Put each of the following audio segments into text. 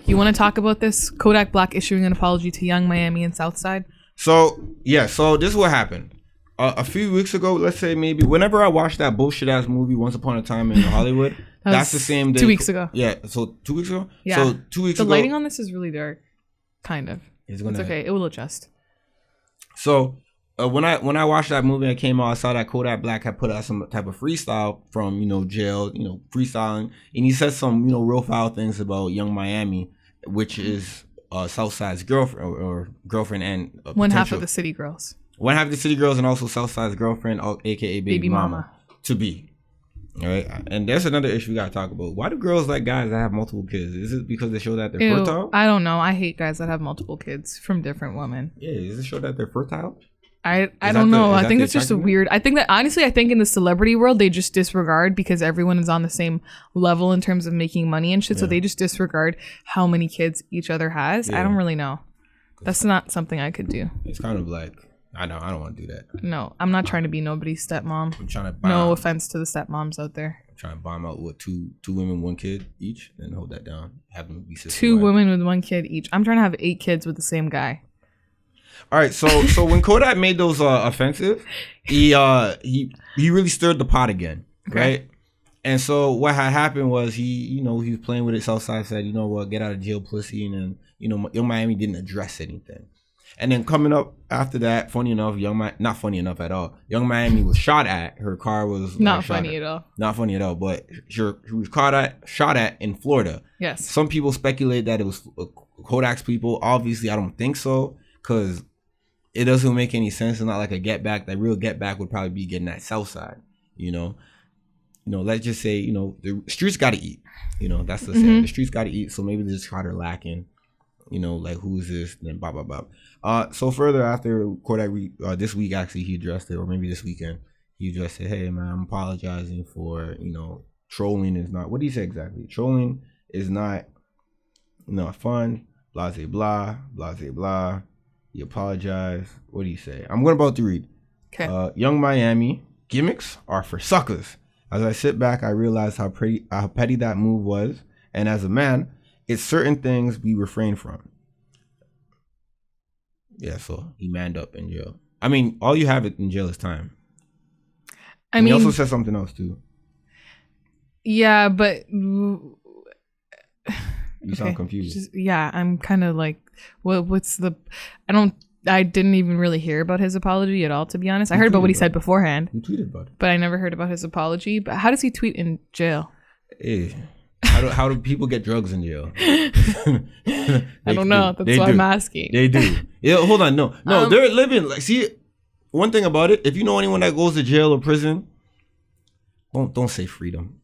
You want to talk about this? Kodak Black issuing an apology to Young Miami and Southside. So this is what happened. A few weeks ago, let's say maybe whenever I watched that bullshit ass movie Once Upon a Time in Hollywood, that's the same day. 2 weeks ago. Yeah. So 2 weeks ago. Yeah. So 2 weeks ago. The lighting on this is really dark. Kind of. It's okay. It will adjust. So when I watched that movie and it came out, I saw that Kodak Black had put out some type of freestyle from jail, freestyling, and he said some real foul things about Young Miami, which is Southside's girlfriend or girlfriend and one half of the City Girls. One half of the City Girls and also Southside's girlfriend, aka baby mama to be. All right, and there's another issue we gotta talk about. Why do girls like guys that have multiple kids? Is it because they show that they're fertile? I don't know. I hate guys that have multiple kids from different women. Yeah, does it show that they're fertile? I don't know. I think it's just a weird. I think that honestly, I think in the celebrity world they just disregard because everyone is on the same level in terms of making money and shit. Yeah. So they just disregard how many kids each other has. Yeah. I don't really know. That's not something I could do. It's kind of like I don't want to do that. No, I'm not trying to be nobody's stepmom. I'm trying to bomb. No offense to the stepmoms out there. I'm trying to bomb out with two women, 1 kid each, and hold that down. Have them be sister 2 women with 1 kid each. I'm trying to have 8 kids with the same guy. All right, so when Kodak made those offensive, he really stirred the pot again, okay. Right? And so what had happened was he was playing with it. Southside said, get out of jail, pussy, and then Young Miami didn't address anything. And then coming up after that, funny enough, not funny enough at all. Young Miami was shot at. Her car was not funny at all. Not funny at all. But she was shot at in Florida. Yes. Some people speculate that it was Kodak's people. Obviously, I don't think so because it doesn't make any sense. It's not like a get back. That real get back would probably be getting that south side. Let's just say the streets got to eat. That's the saying. The streets got to eat. So maybe they just caught her lacking. Like who's this? Then blah blah blah. So further after Kodak, this week actually he addressed it, or maybe this weekend he addressed it. Hey man, I'm apologizing for trolling is not. What did he say exactly? Trolling is not fun. Blah blah blah blah. He apologized. What do you say? I'm about to read. Okay. Young Miami gimmicks are for suckers. As I sit back, I realize how petty that move was, and as a man, it's certain things we refrain from. Yeah, so he manned up in jail. I mean, all you have in jail is time. He also said something else too. Yeah, but you sound confused. I'm kind of like, what's the? I didn't even really hear about his apology at all, to be honest. I heard about what he said beforehand. He tweeted about it, but I never heard about his apology. But how does he tweet in jail? Hey. How do people get drugs in jail? I don't know. That's why I'm asking. They do. Yeah, hold on. No, they're living like. See, one thing about it, if you know anyone that goes to jail or prison, don't say freedom.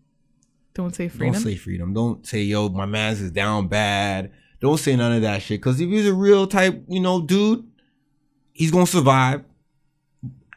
Don't say freedom. Don't say freedom. Don't say yo, my man's is down bad. Don't say none of that shit. Because if he's a real type, dude, he's gonna survive.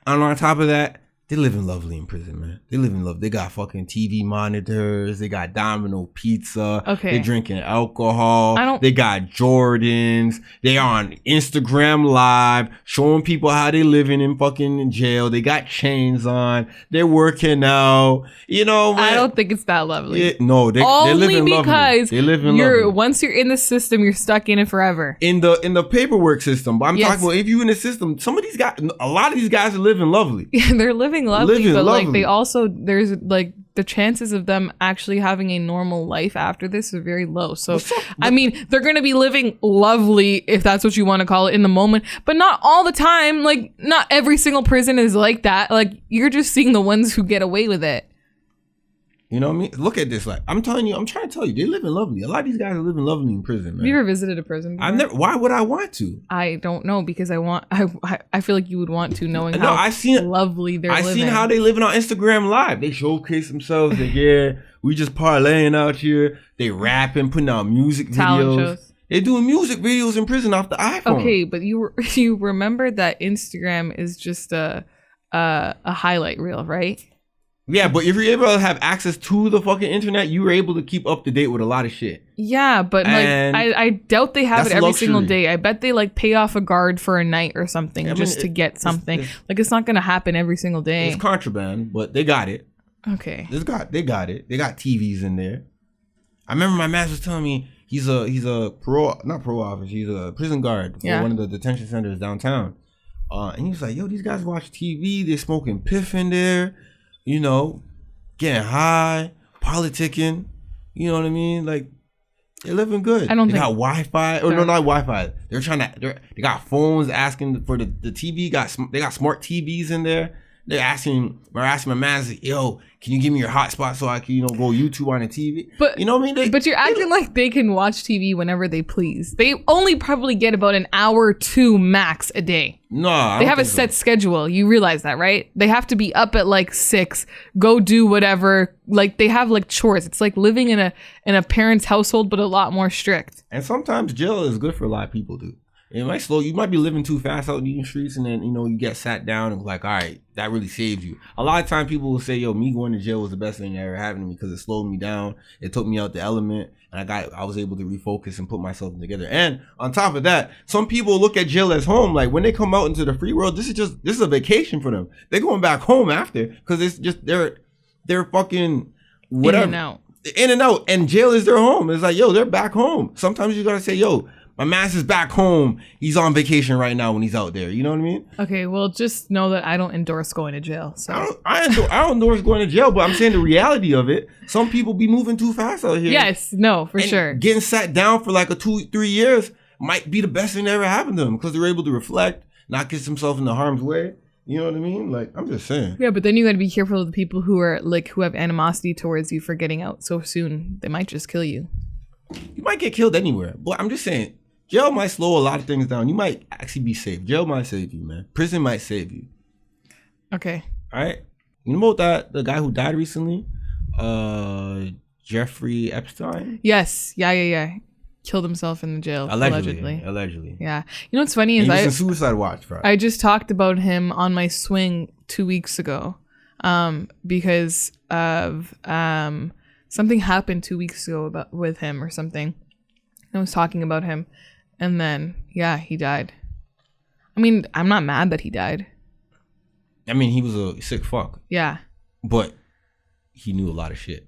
And on top of that, they living lovely in prison, man. They living love. They got fucking TV monitors. They got Domino pizza. Okay. They drinking alcohol. They got Jordans. They on Instagram Live showing people how they living in fucking jail. They got chains on. They're working out. Man. I don't think it's that lovely. They're living lovely. Only because once you're in the system, you're stuck in it forever. In the paperwork system. But I'm talking about if you in the system, a lot of these guys are living lovely. Yeah, they're living lovely, but like they also there's like the chances of them actually having a normal life after this are very low. So I mean, they're gonna be living lovely if that's what you want to call it in the moment, but not all the time. Like not every single prison is like that. Like you're just seeing the ones who get away with it. You know what I mean? Look at this. Like I'm trying to tell you, they're living lovely. A lot of these guys are living lovely in prison, man. Have you ever visited a prison before? I've never. Why would I want to? I don't know because I feel like you would want to, knowing how lovely they're living. I've seen how they living on Instagram Live. They showcase themselves. We just parlaying out here. They rapping, putting out music videos. Shows. They're doing music videos in prison off the iPhone. Okay, but you remember that Instagram is just a highlight reel, right? Yeah, but if you're able to have access to the fucking internet, you were able to keep up to date with a lot of shit. Yeah, but I doubt they have it every single day. I bet they like pay off a guard for a night or something to get something. It's not gonna happen every single day. It's contraband, but they got it. Okay. They got it. They got TVs in there. I remember my man was telling me he's a not parole officer. He's a prison guard for one of the detention centers downtown. And he's like, yo, these guys watch TV. They're smoking piff in there, you know, getting high, politicking. You know what I mean? Like, they're living good. They got Wi-Fi. Or no, not Wi-Fi. They got phones asking for the TV. They got smart TVs in there. They're asking my man, like, yo, can you give me your hotspot so I can, go YouTube on the TV? But you know what I mean? But you're acting like they can watch TV whenever they please. They only probably get about an hour or two max a day. No, they have a set schedule. You realize that, right? They have to be up at like 6, go do whatever. Like they have like chores. It's like living in a parent's household, but a lot more strict. And sometimes jail is good for a lot of people, dude. It might slow. You might be living too fast out in the streets, and then you get sat down and like, all right, that really saved you. A lot of times people will say, yo, me going to jail was the best thing that ever happened to me because it slowed me down. It took me out the element, and I was able to refocus and put myself together. And on top of that, some people look at jail as home. Like when they come out into the free world, this is a vacation for them. They're going back home after because it's just they're fucking whatever. In and out. And jail is their home. It's like, yo, they're back home. Sometimes you gotta say, yo, my man's is back home. He's on vacation right now when he's out there. You know what I mean? Okay, well, just know that I don't endorse going to jail. So I don't endorse going to jail, but I'm saying the reality of it. Some people be moving too fast out here. Yes, no, for sure. Getting sat down for like 2-3 years might be the best thing that ever happened to them because they're able to reflect, not get themselves into harm's way. You know what I mean? Like, I'm just saying. Yeah, but then you got to be careful of the people who have animosity towards you for getting out so soon. They might just kill you. You might get killed anywhere, but I'm just saying. Jail might slow a lot of things down. You might actually be safe. Jail might save you, man. Prison might save you. Okay. All right. You know about the guy who died recently? Jeffery Epstein? Yes. Yeah. Killed himself in the jail. Allegedly. Yeah. You know what's funny is he was in suicide watch, bro. I just talked about him on my swing 2 weeks ago because of something happened 2 weeks ago with him or something. I was talking about him. And then, yeah, he died. I mean, I'm not mad that he died. I mean, he was a sick fuck. Yeah. But he knew a lot of shit.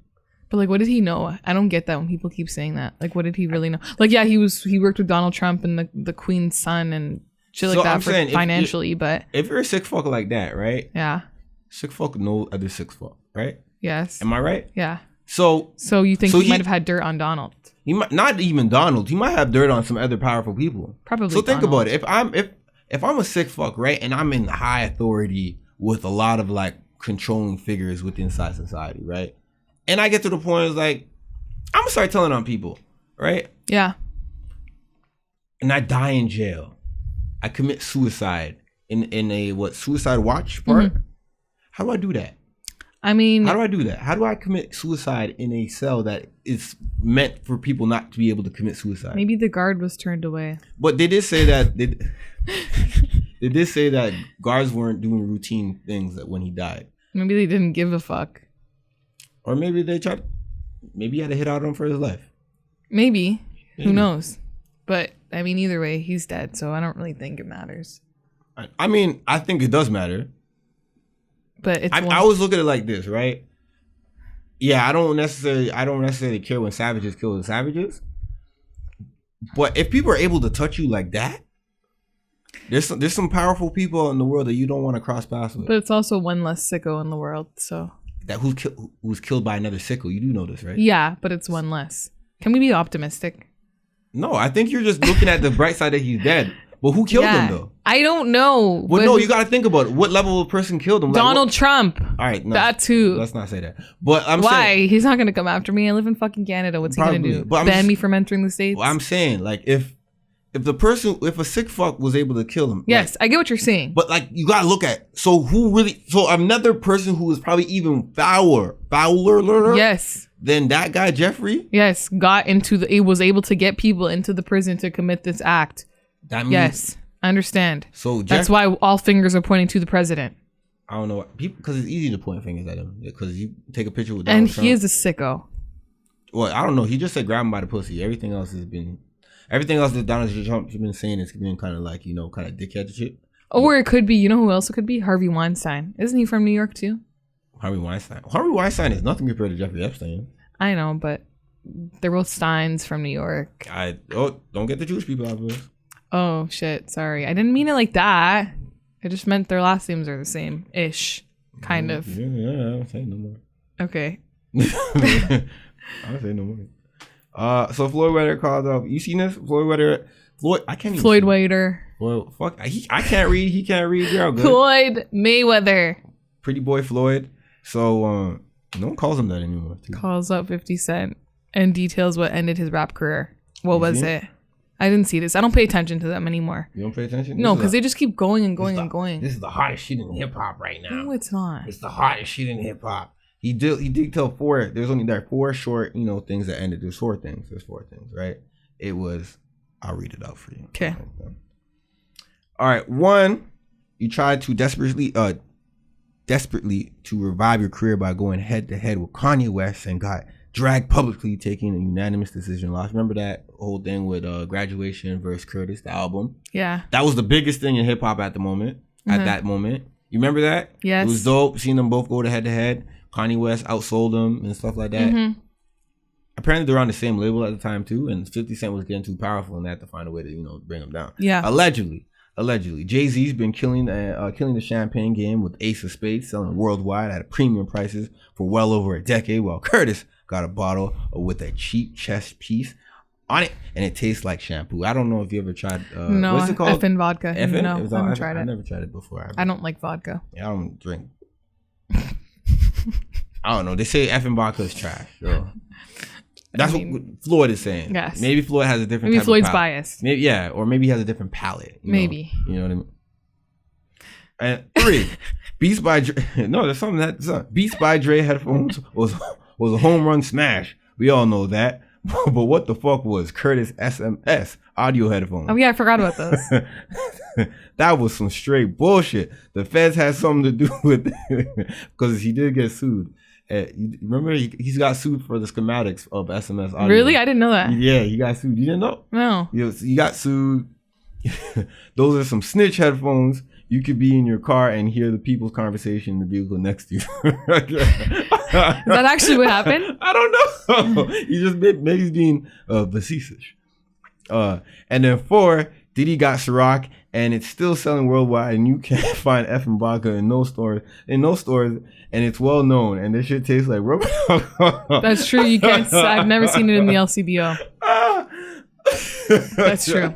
But like, what did he know? I don't get that when people keep saying that. Like, what did he really know? Like, yeah, he worked with Donald Trump and the Queen's son and shit like that financially, but... If you're a sick fuck like that, right? Yeah. Sick fuck know other sick fuck, right? Yes. Am I right? Yeah. So you think he might have had dirt on Donald? He might not even Donald. He might have dirt on some other powerful people. Probably. So think about it. If I'm a sick fuck, right, and I'm in high authority with a lot of like controlling figures within society, right, and I get to the point it's like I'm gonna start telling on people, right? Yeah. And I die in jail. I commit suicide in a suicide watch part. Mm-hmm. How do I do that? I mean, how do I do that? How do I commit suicide in a cell that is meant for people not to be able to commit suicide? Maybe the guard was turned away. But they did say that they did say that guards weren't doing routine things when he died. Maybe they didn't give a fuck. Or maybe maybe he had to hit out on him for his life. Maybe. Who knows? But I mean, either way, he's dead, so I don't really think it matters. I mean, I think it does matter. But I always look at it like this, right? Yeah, I don't necessarily care when savages kill the savages. But if people are able to touch you like that, there's some powerful people in the world that you don't want to cross paths with. But it's also one less sicko in the world, so that who's killed by another sicko. You do know this, right? Yeah, but it's one less. Can we be optimistic? No, I think you're just looking at the bright side that he's dead. Well, who killed him though? I don't know. Well, no, you got to think about it. What level of person killed him? Donald Trump. All right, no, that's who. Let's not say that. But I'm why? saying, He's not gonna come after me. I live in fucking Canada. What's he gonna do? Ban me from entering the States? Well, I'm saying, like, if a sick fuck was able to kill him. Yes, like, I get what you're saying. But like, you gotta look at so another person who was probably even fouler. Yes. Than that guy Jeffrey. Yes, it was able to get people into the prison to commit this act. That means, yes. I understand. So that's why all fingers are pointing to the president. I don't know people because it's easy to point fingers at him because you take a picture with Donald Trump. He is a sicko. Well, I don't know. He just said grab him by the pussy. Everything else that Donald Trump has been saying has been kind of like kind of dickhead shit. Or it could be. You know who else it could be? Harvey Weinstein. Isn't he from New York too? Harvey Weinstein is nothing compared to Jeffrey Epstein. I know, but They're both Steins from New York. Don't get the Jewish people out of this. Oh shit, sorry. I didn't mean it like that. I just meant their last names are the same ish, kind of. Yeah, I don't say no more. Okay. I don't say no more. So Floyd Mayweather called off. You seen this? Floyd, I can't even. Floyd Mayweather. Well, fuck. I can't read. He can't read. You're all good. Floyd Mayweather. Pretty boy Floyd. So no one calls him that anymore. Too. Calls up 50 Cent and details what ended his rap career. What was it? I didn't see this. I don't pay attention to them anymore. You don't pay attention? No, because they just keep going and going and going. This is the hottest shit in hip hop right now. No, it's not. It's the hottest shit in hip hop. He did tell four. There are four short, things that ended. There's four things, right? It was. I'll read it out for you. Okay. All right. One, you tried to desperately to revive your career by going head to head with Kanye West and got dragged publicly, taking a unanimous decision loss. Remember that whole thing with Graduation versus Curtis, the album? Yeah. That was the biggest thing in hip hop at the moment. At that moment, you remember that? Yes. It was dope seeing them both go to head to head. Kanye West outsold them and stuff like that. Mm-hmm. Apparently they're on the same label at the time too, and 50 Cent was getting too powerful and they had to find a way to bring them down. Yeah. Allegedly, Jay-Z's been killing the champagne game with Ace of Spades, selling worldwide at premium prices for well over a decade, while Curtis got a bottle with a cheap chest piece on it, and it tastes like shampoo. I don't know if you ever tried. No, what's it called? Effin' vodka. Effin'? No, I haven't tried it. I never tried it before. I don't like vodka. Yeah, I don't drink. I don't know. They say effing vodka is trash. So. That's what Floyd is saying. Yes. Maybe Floyd has a different. Maybe type Floyd's of biased. Maybe or maybe he has a different palate. Maybe. You know what I mean? And 3, Beats by Dre. No, there's something that Beats by Dre headphones was a home run smash. We all know that. But what the fuck was Curtis SMS audio headphones? Oh yeah, I forgot about those. That was some straight bullshit. The feds had something to do with it because he did get sued. Remember, he's got sued for the schematics of SMS audio. Really? I didn't know that. Yeah, he got sued. You didn't know? No. He got sued. Those are some snitch headphones. You could be in your car and hear the people's conversation in the vehicle next to you. Is that actually what happened? I don't know. He just maybe he's being facetious. And then 4, Diddy got Ciroc, and it's still selling worldwide, and you can't find effing vodka in no stores, and it's well known, and this shit tastes like rubber. That's true. You can't. I've never seen it in the LCBO. That's true.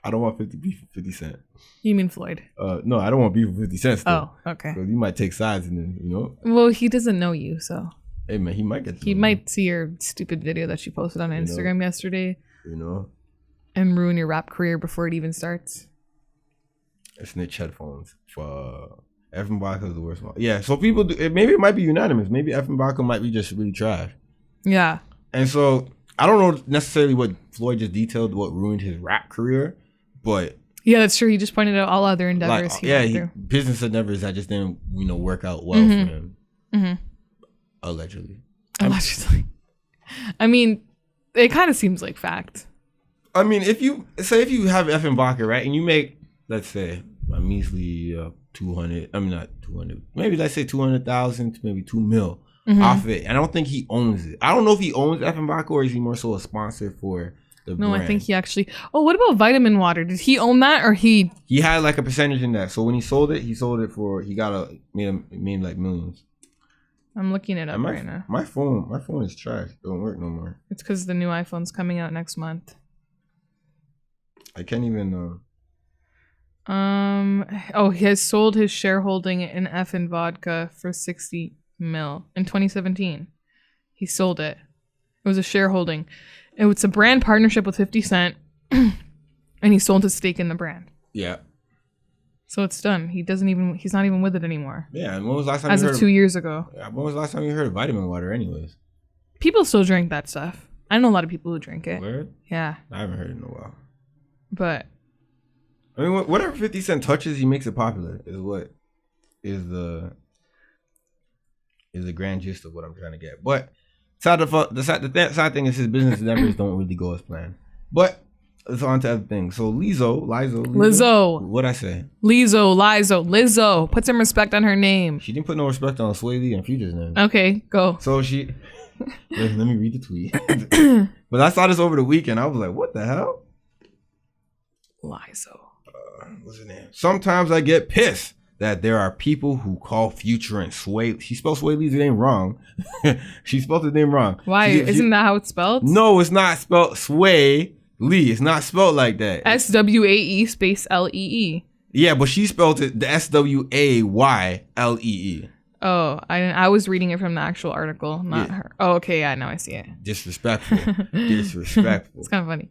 I don't want 50 Cent. You mean Floyd? No, I don't want beef with 50 Cent still. Oh, okay. Because you might take sides and then, Well, he doesn't know you, so. Hey, man, he might get to He might see your stupid video that you posted on Instagram yesterday. And ruin your rap career before it even starts. Snitch headphones. Effing vodka is the worst one. Yeah, so people do, maybe it might be unanimous. Maybe effing vodka might be just really trash. Yeah. And so, I don't know necessarily what Floyd just detailed, what ruined his rap career, but... Yeah, that's true. He just pointed out all other endeavors business endeavors that just didn't, work out well for him. Mm-hmm. Allegedly. I mean, it kind of seems like fact. I mean, if you have effing vodka, right, and you make, let's say, a measly 200, I mean, not 200, maybe let's say 200,000 to maybe 2 mil off it. And I don't think he owns it. I don't know if he owns effing vodka or is he more so a sponsor for the brand. I think he actually, what about vitamin water? Did he own that or he? He had like a percentage in that. So when he sold it for, he made like millions. I'm looking it up right now. My phone is trash. It don't work no more. It's because the new iPhone's coming out next month. I can't even. He has sold his shareholding in effin' vodka for 60 mil in 2017. He sold it. It was a shareholding. It was a brand partnership with 50 Cent, and he sold his stake in the brand. Yeah. So it's done. He's not even with it anymore. Yeah, and when was the last time As of 2 years ago. Yeah, when was the last time you heard of vitamin water anyways? People still drink that stuff. I know a lot of people who drink it. Word? Yeah. I haven't heard it in a while. But I mean, whatever 50 Cent touches, he makes it popular. Is what is the grand gist of what I'm trying to get. But the side thing is his business endeavors don't really go as planned. But it's on to other things. So Lizzo. What'd I say? Lizzo. Put some respect on her name. She didn't put no respect on Sway Lee and Future's name. Okay, go. So she Let me read the tweet. But I saw this over the weekend. I was like, what the hell? Lizo. What's his name? Sometimes I get pissed that there are people who call Future and Sway. She spelled Sway Lee's name wrong. She spelled his name wrong. Why? Isn't that how it's spelled? No, it's not spelled Sway Lee. It's not spelled like that. SWAE space LEE. Yeah, but she spelled it the SWAYLEE. Oh, I was reading it from the actual article, not her. Oh, okay, yeah, now I see it. Disrespectful. Disrespectful. It's kind of funny.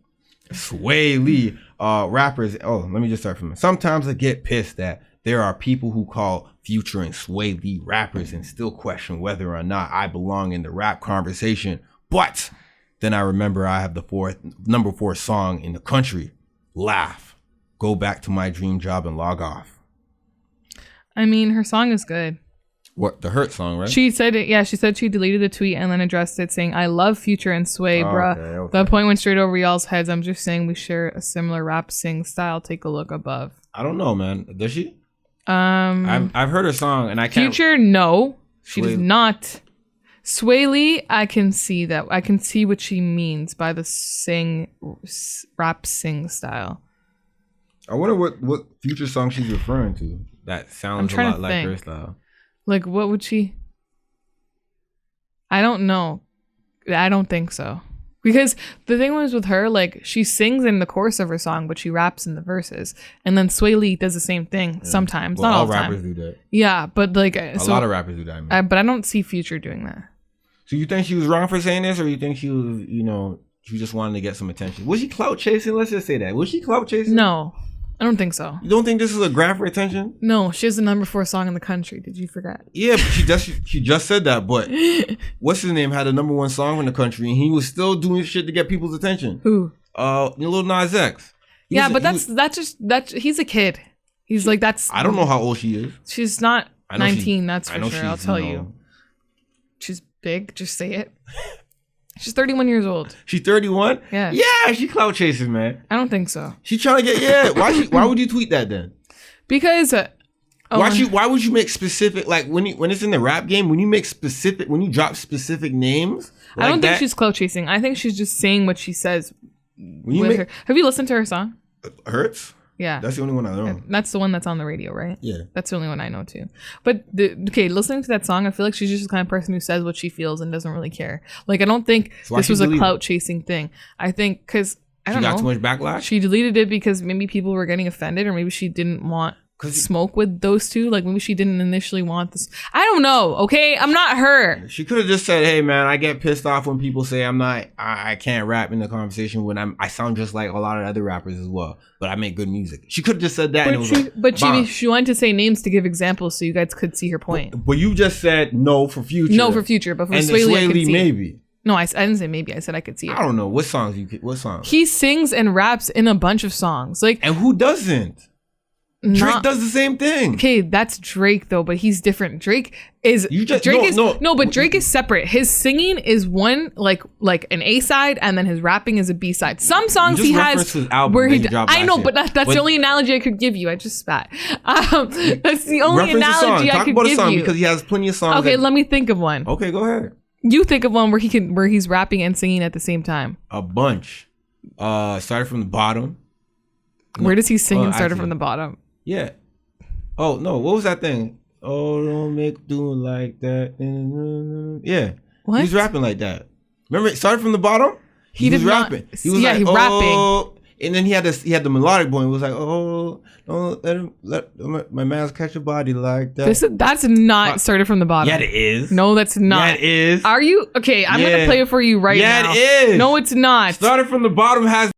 Sway Lee, rappers. Oh, let me just start from it. Sometimes I get pissed that there are people who call Future and Sway Lee rappers and still question whether or not I belong in the rap conversation. But then I remember I have the number 4 song in the country. Laugh. Go back to my dream job and log off. I mean, her song is good. What, the Hurt song, right? She said it. Yeah, she said she deleted the tweet and then addressed it saying, "I love Future and Sway, bruh. Okay. The point went straight over y'all's heads. I'm just saying we share a similar rap sing style. Take a look above." I don't know, man. Does she? I've heard her song and I can't. Future, no, she does not. Sway Lee, I can see that. I can see what she means by the rap sing style. I wonder what Future song she's referring to. That sounds a lot like her style. Like, what would she? I don't know. I don't think so. Because the thing was with her, like, she sings in the chorus of her song, but she raps in the verses. And then Sway Lee does the same thing sometimes. Well, not all all the time. rappers do that. Yeah, but like... A lot of rappers do that. I mean. But I don't see Future doing that. So you think she was wrong for saying this? Or you think she was, she just wanted to get some attention? Was she clout chasing? Let's just say that. Was she clout chasing? No. I don't think so. You don't think this is a grab for attention? No, she has the number 4 song in the country. Did you forget? Yeah, but she just said that. But what's his name had the number 1 song in the country, and he was still doing shit to get people's attention. Who? Lil Nas X. He's a kid. He's like that's. I don't know how old she is. She's not 19. That's for sure. I'll tell you. She's big. Just say it. She's 31 years old. She's 31? Yeah. Yeah, she clout chasing, man. I don't think so. She's trying to get, why would you tweet that then? Because why would you make specific, like when it's in the rap game, when you drop specific names? Like I don't think she's clout chasing. I think she's just saying what she says her. Have you listened to her song? Hurts? Yeah. That's the only one I know. That's the one that's on the radio, right? Yeah. That's the only one I know too. But listening to that song, I feel like she's just the kind of person who says what she feels and doesn't really care. Like, I don't think this was a clout chasing thing. I think because I don't know. She got too much backlash? She deleted it because maybe people were getting offended, or maybe she didn't want smoke with those two. Like, maybe she didn't initially want this. I don't know. Okay, I'm not her. She could have just said, "Hey man, I get pissed off when people say I can't rap in the conversation when I sound just like a lot of other rappers as well, but I make good music." She could have just said that. But she wanted to say names to give examples so you guys could see her point. But you just said no for Future. No for Future, but for Sway Lee, I could see. Maybe. No, I didn't say maybe. I said I could see it. I don't know what songs What songs? He sings and raps in a bunch of songs. Like, and who doesn't? Drake does the same thing. Okay, that's Drake though, but he's different. Drake is but Drake is separate. His singing is one like an A side, and then his rapping is a B side. Some songs he has where he I know, but that's the only analogy I could give you. I just spat. That's the only analogy I could give you because he has plenty of songs. Okay, let me think of one. Okay, go ahead. You think of one where he's rapping and singing at the same time. A bunch. Started from the bottom. Where does he sing and started from the bottom? Yeah. Oh no, what was that thing? Oh, don't make do like that. Yeah. What? He's rapping like that. Remember, it started from the bottom. He was rapping. He was he rapping. And then he had the melodic point. It was like, oh, don't let my man's catch a body like that. That's not started from the bottom. Yeah, it is. No, that's not. Yeah, it is. Are you okay? I'm gonna play it for you right now. Yeah, it is. No, it's not. Started from the bottom has